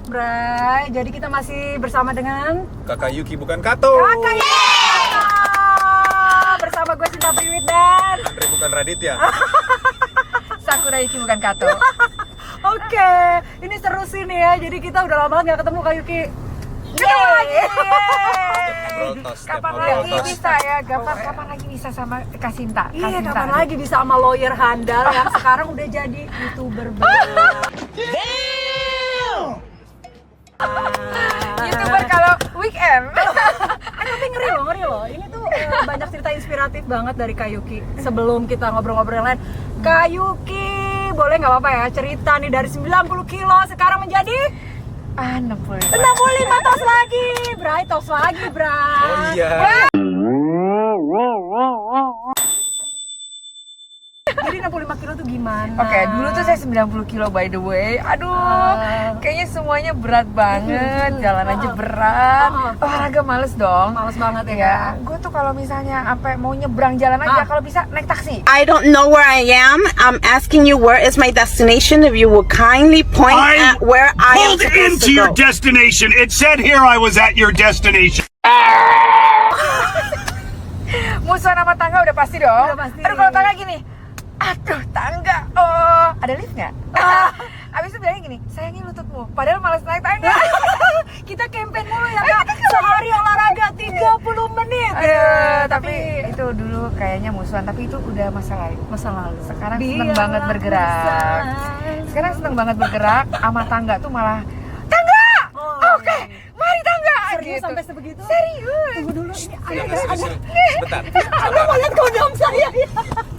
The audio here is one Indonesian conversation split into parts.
sehat, Bray. Jadi kita masih bersama dengan Kakak Yuki bukan Kato. Kakak Yuki bersama gue Sinta Priwit dan Andre bukan Raditya. Sakura Yuki bukan Kato. Oke, ini seru sih nih ya. Jadi kita udah lama banget gak ketemu Kak Yuki. Ketemu lagi. Setiap Kapan ngobrol lagi tos. bisa ya? Kapan lagi bisa sama Kak Sinta? Kak Iya, Sinta. kapan lagi bisa sama lawyer handal yang sekarang udah jadi YouTuber banget. YouTuber kalau weekend. Tapi ngeri loh. Ini tuh banyak cerita inspiratif banget dari Kak Yuki. Sebelum kita ngobrol-ngobrol yang lain, Kak Yuki, boleh nggak apa-apa ya cerita nih dari 90 kilo sekarang menjadi 65. 65 tos lagi, Bray, tos lagi, Bray. Oh iya. Jadi 65 kilo tuh gimana? Oke, dulu tuh saya 90 kilo by the way. Aduh, kayaknya semuanya berat banget. Jalan aja berat. Olahraga males dong. Males banget ya. Ya, gue tuh kalau misalnya apa mau nyebrang jalan aja, kalau bisa naik taksi. I don't know where I am. I'm asking you where is my destination. If you would kindly point I at where I am pulled supposed into to your go. destination. It said here I was at your destination. Musuhan sama tangga udah pasti dong. Udah pasti. Aduh, kalau tangga gini. Aduh, tangga. Oh, ada lift nggak? Abis itu bilangnya gini, sayangin lututmu. Padahal malas naik tangga. Kita campaign mulu ya, Kak. Sehari olahraga 30 menit. Tapi itu dulu kayaknya musuhan, tapi itu udah masa lalu. masa lalu. Sekarang seneng banget bergerak. Sekarang seneng banget bergerak, sama tangga tuh malah tangga. Oke, mari tangga. Serius Gitu. sampai sebegitu? Serius. Tunggu dulu, ini Jangan ada. serius-serius. Sebentar. Anda mau lihat kondom saya ya?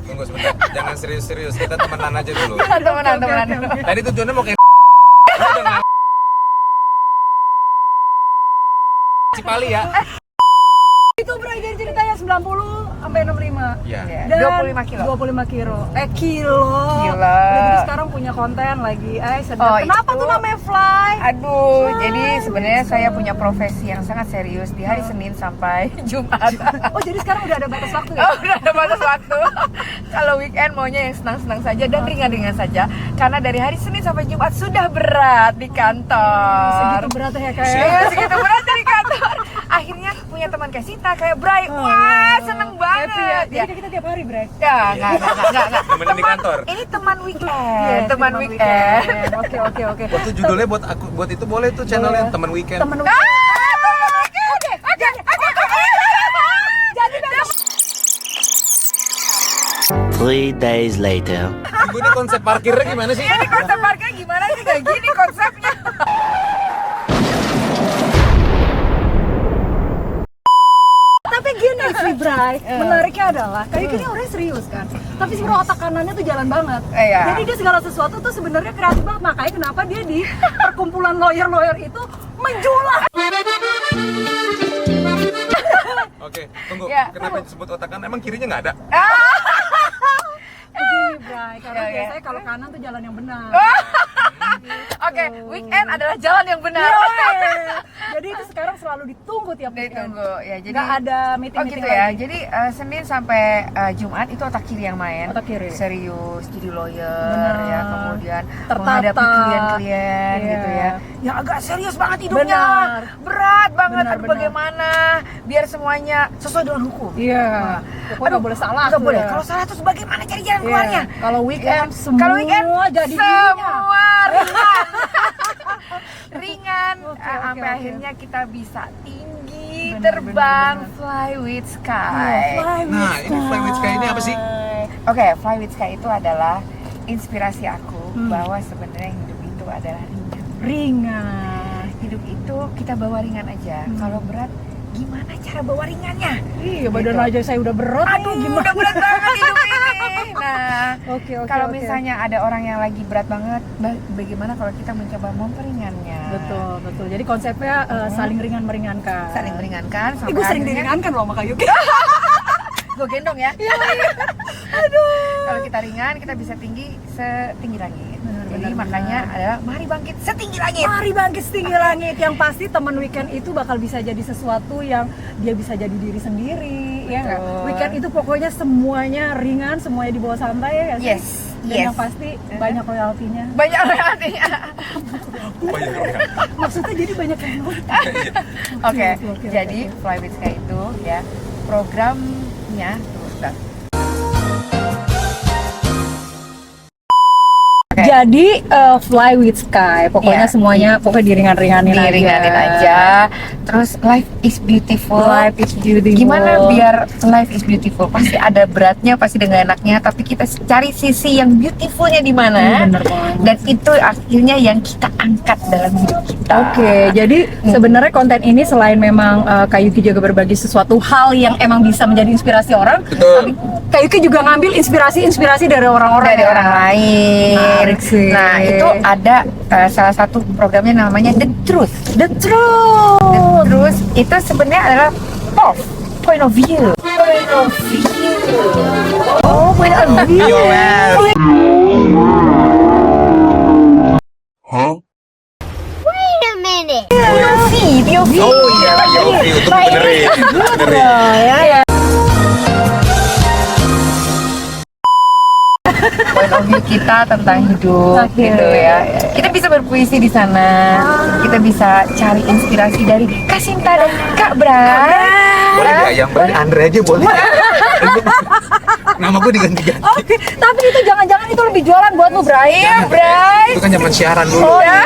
Tunggu sebentar. Jangan serius-serius. Kita temenan aja dulu. Temenan. Oke. Tadi tujuannya mau kayak Cipali ya. Itu Bray dari ceritanya 90 sampai 65. Iya. Dan 25 kilo. 25 kilo. Kilo. Gila. Udah gitu sekarang punya konten lagi. Sedap. Oh, Kenapa itu. tuh namanya Fly? Aduh, jadi sebenarnya saya punya profesi yang sangat serius di hari Senin sampai Jumat. Oh, jadi sekarang udah ada batas waktu ya? Oh, udah ada batas waktu. Kalau weekend maunya yang senang-senang saja dan ringan-ringan saja. Karena dari hari Senin sampai Jumat sudah berat di kantor. Segitu berat ya kayak. Iya, segitu berat di kantor. Akhirnya punya teman kayak Sita, kayak Bray. Wah, seneng banget. Happy ya. Jadi kayak kita tiap hari, Bray. Ya, enggak. Temenin di kantor. Ini teman weekend. Yes, teman weekend. Oke. Waktu judulnya buat itu boleh tuh channelnya teman weekend. Temen weekend. Jadi besok 3 days later. Tunggu ini konsep parkirnya gimana sih? Ini konsep parkirnya gimana sih? Kayak gini konsepnya. tapi gini sih, Bray. Menariknya adalah kayak gini orangnya serius kan. Tapi sebenarnya otak kanannya tuh jalan banget. Iya. Jadi dia segala sesuatu tuh sebenarnya kreatif banget. Makanya kenapa dia di perkumpulan lawyer itu menjulang. Oke, tunggu. Ya, Kenapa disebut otak kanan? Emang kirinya nggak ada? Begini, Bray. Karena Oke. biasanya kalau kanan tuh jalan yang benar. Oke, weekend adalah jalan yang benar. Jadi itu sekarang selalu ditunggu tiap weekend. Ditunggu ya. Jadi Nggak ada Oh meeting-meeting gitu ya. lagi. Jadi Senin sampai Jumat itu otak kiri yang main. Otak kiri. Serius, jadi lawyer Benar. ya, kemudian Tertata. menghadapi klien-klien Iya. gitu ya. Yang agak serius banget hidupnya. Benar. Berat banget. Benar, Aduh, benar. bagaimana biar semuanya sesuai dengan hukum. Iya. Pokoknya nggak boleh salah. Nggak tuh boleh. ya. Kalau salah terus bagaimana cari jalan keluarnya? Iya. Kalau weekend Ya. semua Kalau weekend jadi dirinya. semua ringan. Ringan Oke, sampai oke. akhirnya kita bisa tinggi, Benar, terbang, benar. fly with Iya, sky. Nah, ini Fly with Sky ini apa sih? Oke, fly with sky itu adalah inspirasi aku bahwa sebenarnya hidup itu adalah ringan. Ringan. Hidup itu kita bawa ringan aja. Kalau berat, gimana cara bawa ringannya? Iya, badan Gitu. aja saya udah berat. Aduh, udah berat banget hidup ini. Nah, Oke. kalau oke. misalnya ada orang yang lagi berat banget, bagaimana kalau kita mencoba memperingannya? Betul. Jadi konsepnya saling ringan meringankan. Saling meringankan. Ih, gue sering diringankan loh sama Kak Yuki. Gue gendong ya. Iya. Aduh. Kalau kita ringan, kita bisa tinggi setinggi langit. Jadi benar, makanya benar. adalah mari bangkit setinggi langit. Mari bangkit setinggi langit. Yang pasti teman weekend itu bakal bisa jadi sesuatu yang dia bisa jadi diri sendiri, ya nggak? Betul. Weekend itu pokoknya semuanya ringan, semuanya dibawa santai ya nggak sih? Yes. Dan Yes. yang pasti banyak royaltinya. Banyak artinya. Banyak orang. Maksudnya jadi banyak yang nonton. Oke, Oke. jadi Fly with Sky itu ya programnya tuh. Bentar. Oke. Jadi Fly with Sky, pokoknya Iya. semuanya pokoknya diringan-ringanin Diringanin aja. Terus life is beautiful. Life is beautiful. Gimana biar life is beautiful? Pasti ada beratnya, pasti ada nggak enaknya. Tapi kita cari sisi yang beautifulnya di mana. Bener banget. Dan itu akhirnya yang kita angkat dalam hidup kita. Oke, jadi sebenarnya konten ini selain memang Kak Yuki juga berbagi sesuatu hal yang emang bisa menjadi inspirasi orang, Betul. tapi Kak Yuki juga ngambil inspirasi dari orang-orang Dari ya. orang lain. Menarik sih. Nah, itu ada salah satu programnya namanya The Truth. The truth. The Truth itu sebenarnya adalah point of view. Oh, point of view. Yo, man. POV. Oh iya, POV untuk benerin. Benerin. Point of view kita tentang hidup Oke. gitu ya. Kita bisa berpuisi di sana. Kita bisa cari inspirasi dari Kak Sinta dan Kak Bray. Boleh nggak yang Bray Andre aja boleh? Nama gue diganti-ganti. Oke, tapi itu jangan-jangan itu lebih jualan buat lu, Bray. Iya, Bray. Itu kan zaman siaran dulu. Oh, Ya,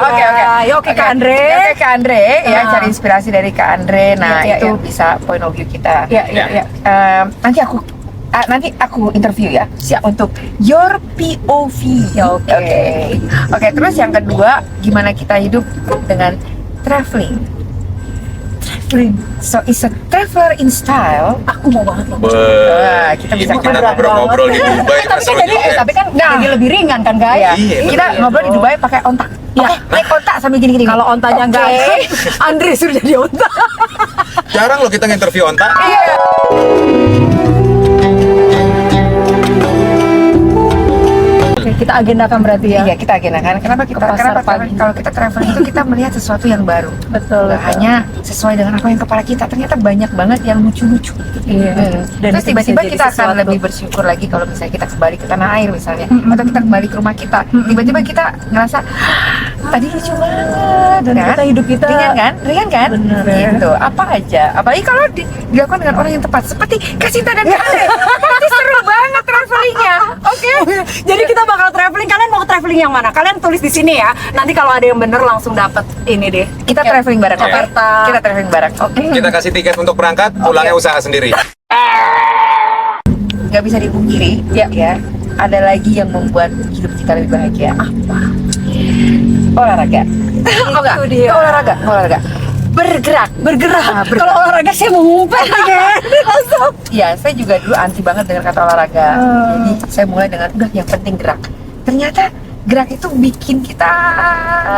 oke. Ya, oke, Kak Andre. Oke, Kak Andre ya, Ah. cari inspirasi dari Kak Andre. Nah, Iya, iya, itu iya. bisa point of view kita. Ya. Nanti aku interview ya. Siap untuk your POV. Oke, terus yang kedua, gimana kita hidup dengan traveling. So it's a traveler in style. Aku mau banget loh. Wah, kita bisa Ini kita berat ngobrol-ngobrol di Dubai. Tapi kan jadi, tapi kan Nah. jadi lebih ringan kan, guys? Ya, Iya, kita betul. ngobrol di Dubai pakai ontak. Ya. Oke, naik ontak sambil gini-gini. Kalau ontanya Oke. enggak, Andre sudah jadi onta. Jarang loh kita nge-interview onta. Iya. Oke, kita agendakan berarti ya. Iya, kita agendakan. Kenapa kita? Ke pasar Kenapa? Karena pagi. kalau kita traveling itu kita melihat sesuatu yang baru. Betul. Nggak hanya sesuai dengan apa yang kepala kita. Ternyata banyak banget yang lucu-lucu. Iya. Dan Terus itu tiba-tiba bisa jadi kita akan sesuatu. lebih bersyukur lagi kalau misalnya kita kembali ke tanah air misalnya, atau kita kembali ke rumah kita. Tiba-tiba kita ngerasa tadi lucu banget. Dan kita hidup kita ringan kan? Ringan kan? Bener, ya. Gitu. Apa aja. Apalagi kalau dilakukan dengan orang yang tepat, seperti Kak Sinta dan Kak Ale. Itu seru banget travelingnya. Oke. Jadi kita bakal traveling. Kalian mau ke traveling yang mana? Kalian tulis di sini ya. Nanti kalau ada yang bener langsung dapat ini deh. Kita traveling bareng. Oke. Jakarta. Kita traveling bareng. Oke. Kita kasih tiket untuk berangkat, pulangnya usaha sendiri. Nggak bisa dipungkiri ya, ada lagi yang membuat hidup kita lebih bahagia. Apa? Olahraga. Oh enggak, Itu dia. olahraga. Bergerak. Bergerak. Kalau olahraga saya mau ngumpet ya. Langsung. Ya, saya juga dulu anti banget dengan kata olahraga. Jadi saya mulai dengan udah yang penting gerak. Ternyata gerak itu bikin kita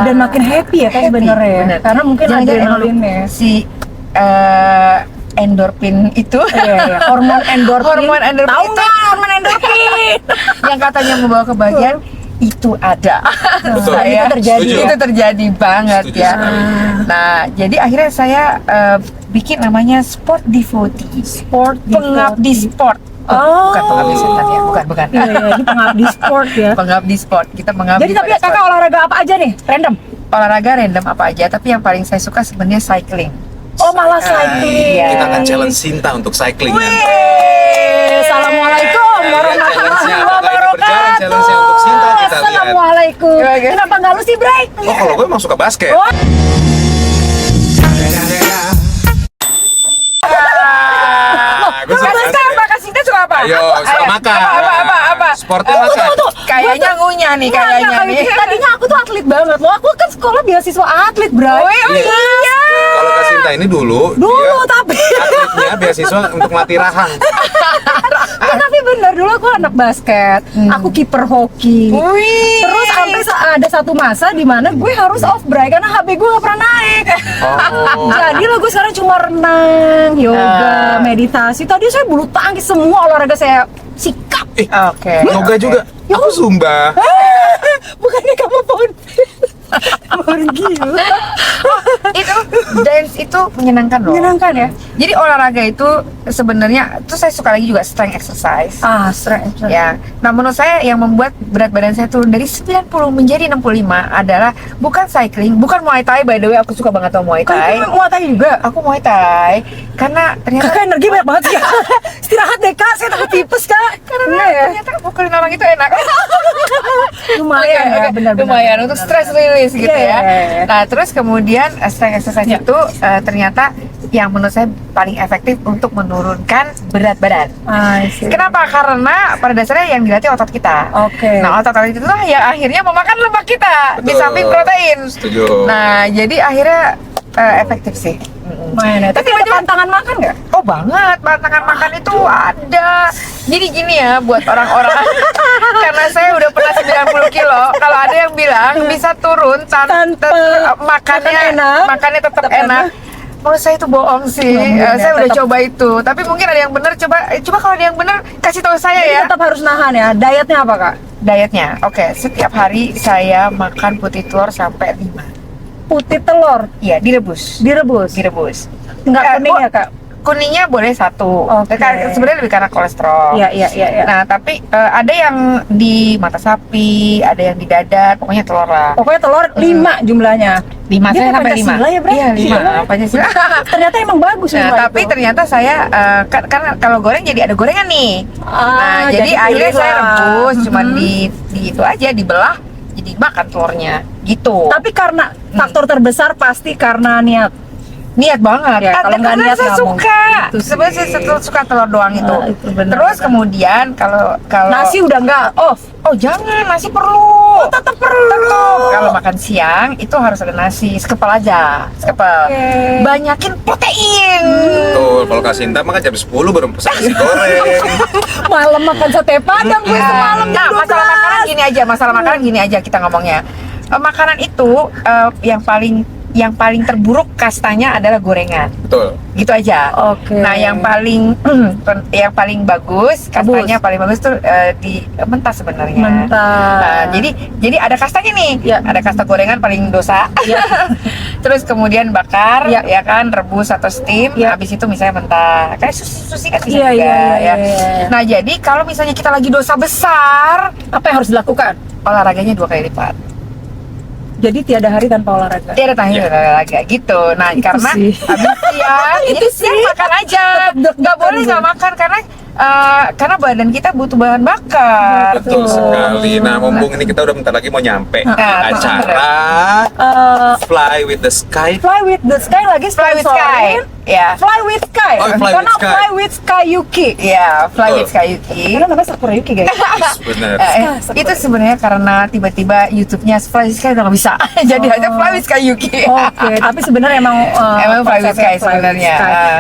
Dan makin happy ya kan happy. sebenarnya ya. Bener. Karena mungkin Jangan-jangan adrenalin ya. si endorfin itu Iya. Hormon endorfin. Hormon endorfin Tahu itu. nggak hormon endorfin? yang katanya membawa kebahagiaan itu ada. Betul. Saya- Itu terjadi. Setuju. Itu terjadi banget Setuju ya. sekali. Nah, jadi akhirnya saya bikin namanya sport devotee. Sport Pengabdi sport. Oh. Bukan pengabdi setan ya, bukan. Iya, ini pengabdi sport ya. Pengabdi sport. Kita mengabdi. Jadi tapi pada kakak sport. olahraga apa aja nih? Random. Olahraga random apa aja, tapi yang paling saya suka sebenarnya cycling. Oh malah cycling. Iya. Kita akan challenge Sinta untuk cycling nanti. Assalamualaikum warahmatullahi Challenge-nya apakah ini berjalan? wabarakatuh. Challenge-nya untuk Sinta kita lihat. Assalamualaikum. Gimana? Kenapa nggak lu sih, Bray? Oh, kalau gue emang suka basket. Oh. Gue suka Kak Sinta basket. apa? Kak Sinta suka apa? Ayo, suka makan. Apa? Sportnya makan. Kayaknya ngunyah nih, kayaknya nih. Tadinya aku tuh atlet banget loh. Aku kan sekolah beasiswa atlet, Bray. Oh iya. Kalau Kak Sinta ini dulu Tapi atletnya beasiswa untuk melatih rahang. tapi bener dulu aku anak basket. Aku kiper hoki. Wih. Terus sampai ada satu masa di mana gue harus off Bray karena HP gue gak pernah naik. Oh. Jadi lah gue sekarang cuma renang, yoga, meditasi. Tadi saya bulu tangkis, semua olahraga saya sikap. Oke. Yoga juga. Aku Zumba. Bukannya kamu pohon gila. Itu dance itu menyenangkan loh. Menyenangkan ya. Jadi olahraga itu sebenarnya itu saya suka lagi juga strength exercise. Strength. Ya. Nah, menurut saya yang membuat berat badan saya turun dari 90 menjadi 65 adalah bukan cycling, bukan Muay Thai. By the way, aku suka banget sama Muay Thai. Kamu Muay Thai juga? Aku Muay Thai karena ternyata Kakak energi banyak banget sih. Istirahat deh kak, saya takut tipes kak. karena ternyata pukulin orang itu enak. Lumayan ya, Oke, benar-benar. lumayan untuk stress release gitu Iya, ya. iya, iya. Nah, terus kemudian strength exercise Iya. itu ternyata yang menurut saya paling efektif untuk menurunkan berat badan. Kenapa? Karena pada dasarnya yang dilatih otot kita. Oke. Nah, otot-otot itu lah yang akhirnya memakan lemak kita di Betul. samping protein. Setuju. Nah, jadi akhirnya efektif sih. Lumayan ya. Tapi ada pantangan makan nggak? Oh banget, pantangan makan itu ada. Jadi gini ya buat orang-orang, karena saya udah pernah 90 kilo. Kalau ada yang bilang bisa turun Tanpa makannya enak, makannya tetap tetap enak. Menurut saya itu bohong sih. Saya udah coba itu. Tapi mungkin ada yang benar. Coba kalau ada yang benar kasih tahu saya Jadi ya. tetap harus nahan ya. Dietnya apa kak? Dietnya, oke. Setiap hari saya makan putih telur sampai 5. Putih telur Iya, direbus. direbus. Nggak kuning ya kak? Kuningnya boleh 1. Oke. Sebenarnya lebih karena kolesterol. Iya. Nah, tapi ada yang di mata sapi, ada yang di dada, pokoknya telur lah. Pokoknya telur 5 jumlahnya. 5 Dia saya kayak sampai 5. Pancasila ya, Bre? Iya, 5. Pancasila. Ternyata emang bagus Nah, semua tapi itu. ternyata saya kan kalau goreng jadi ada gorengan nih. Nah, jadi jadi akhirnya pilih saya lah. rebus cuma di itu aja dibelah jadi makan telurnya gitu. Tapi karena faktor terbesar pasti karena niat. Niat banget. Ya, kalau Dan nggak niat saya nggak suka. mungkin. Itu sih. Sebenarnya saya suka telur doang itu. Itu benar. Terus kemudian kalau Nasi udah nggak off. oh jangan, nasi perlu. Tetap perlu. Tetap. Kalau makan siang itu harus ada nasi, sekepel aja, sekepel. Oke. Banyakin protein. Tuh, kalau kasih Intan mah kan jam 10 baru pesan nasi goreng. Malam makan sate padang gue semalam Nah, jam 12. masalah makanan gini aja kita ngomongnya. Makanan itu yang paling terburuk kastanya adalah gorengan. Betul. Gitu aja. Oke. Nah, yang paling bagus, kastanya paling bagus tuh di mentah sebenarnya. Mentah. Nah, jadi ada kastanya nih. Ya. Ada kasta gorengan paling dosa. Terus kemudian bakar, Ya. ya kan, rebus atau steam. Ya. Habis itu misalnya mentah. Kayak sushi kan bisa Iya, juga iya, ya. iya. Nah, jadi kalau misalnya kita lagi dosa besar, Apa yang harus dilakukan? olahraganya 2 kali lipat. Jadi tiada hari tanpa olahraga. Tiada tahan olahraga gitu. Nah, karena sih. habis siang Itu jadi sih. siang makan aja. Nggak boleh nggak makan karena badan kita butuh bahan bakar. Betul sekali. Nah, mumpung ini kita udah bentar lagi mau nyampe Nah, acara Fly with the Sky. Fly with the Sky lagi Fly with Sky. sponsorin. Ya. Fly with Sky. Oh, Fly with Karena Sky. Fly with Sky Yuki. Ya, Fly Betul. with Skayuki. Karena namanya Sakura Yuki guys. Bener. Itu sebenarnya karena tiba-tiba YouTube-nya Fly with Sky udah nggak bisa. Jadi hanya Fly with Skayuki. Oke, tapi sebenarnya emang Emang Fly with konsepnya Sky sebenarnya.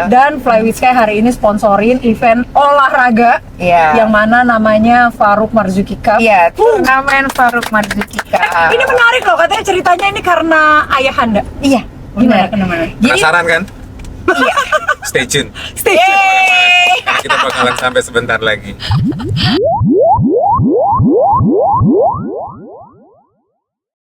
Dan Fly with Sky hari ini sponsorin event olahraga Iya. yang mana namanya Faruk Marzuki Cup. Iya, turnamen Faruk Marzuki Cup. Ini menarik loh, katanya ceritanya ini karena ayahanda. Iya, Gimana? benar. Jadi Penasaran kan? iya. Stay tune. Yeay. Kita bakalan sampai sebentar lagi.